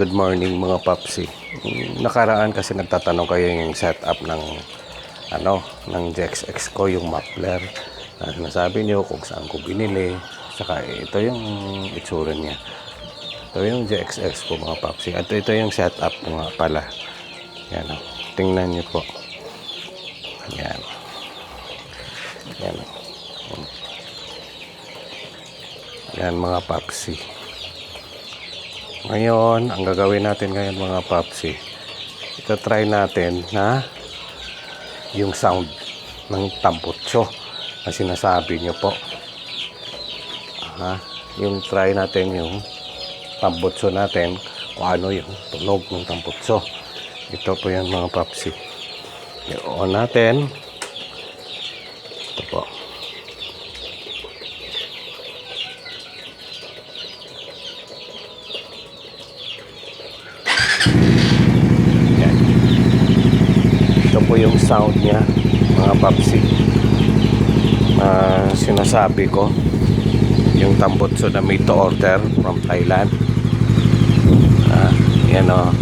good morning mga papsi. Nakaraan kasi nagtatanong kayo yung setup ng ng JXX ko, yung muffler. Nasabi niyo kung saan ko binili. Saka ito yung itsura niya. Ito yung JXX ko mga papsi. At ito yung setup ko nga pala. Yan o. Tingnan niyo po. Yan. Yan o. Yan mga papsi. Ngayon, ang gagawin natin ngayon mga papsi, ito try natin na yung sound ng tambutso na sinasabi nyo po. Yung try natin yung tambutso natin, kung ano yung tunog ng tambutso. Ito po yan mga papsi. I-on natin. Ito po. Ito po yung sound niya mga papsi, sinasabi ko, yung tambutso na made to order from Thailand. Yan o,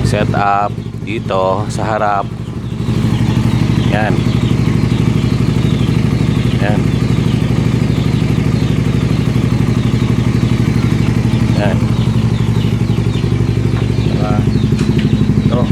set up dito sa harap. Yan yan yan ito.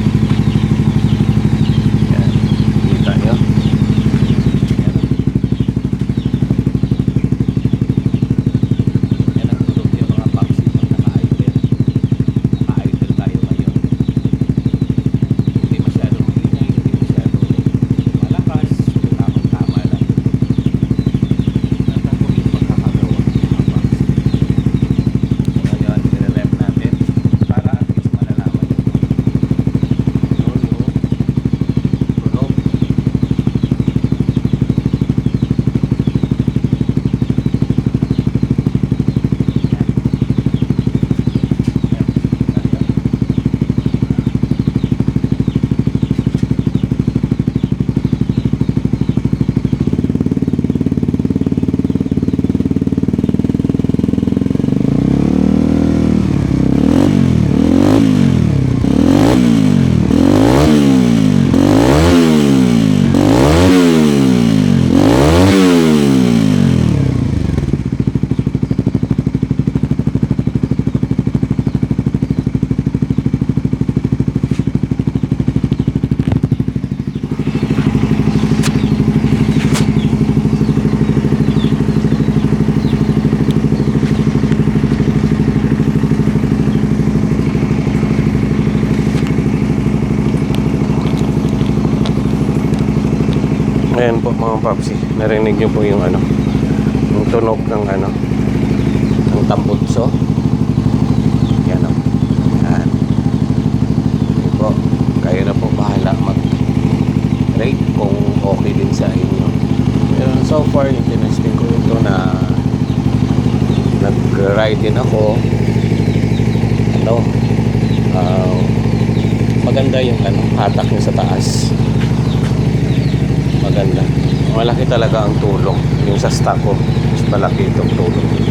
Ayan po mga papsi, narinig nyo po yung yung tunog ng ng tambutso. Yan o. Yan. Yan po. Kayo na po bahala mag-rate kung okay din sa inyo. Pero so far, yung tinesting ko ito na nag-ride din ako. Maganda yung hatak niya sa taas. Maganda. Malaki talaga ang tulong. Yung sa stock ko, mas malaki itong tulong dito.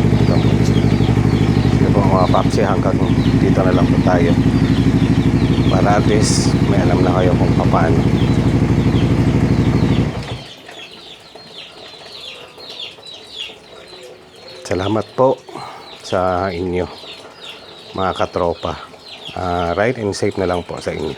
Ito po mga papsi, hanggang dito na lang po tayo. Para at least may alam na kayo kung paano. Salamat po sa inyo mga katropa. Ride and safe na lang po sa inyo.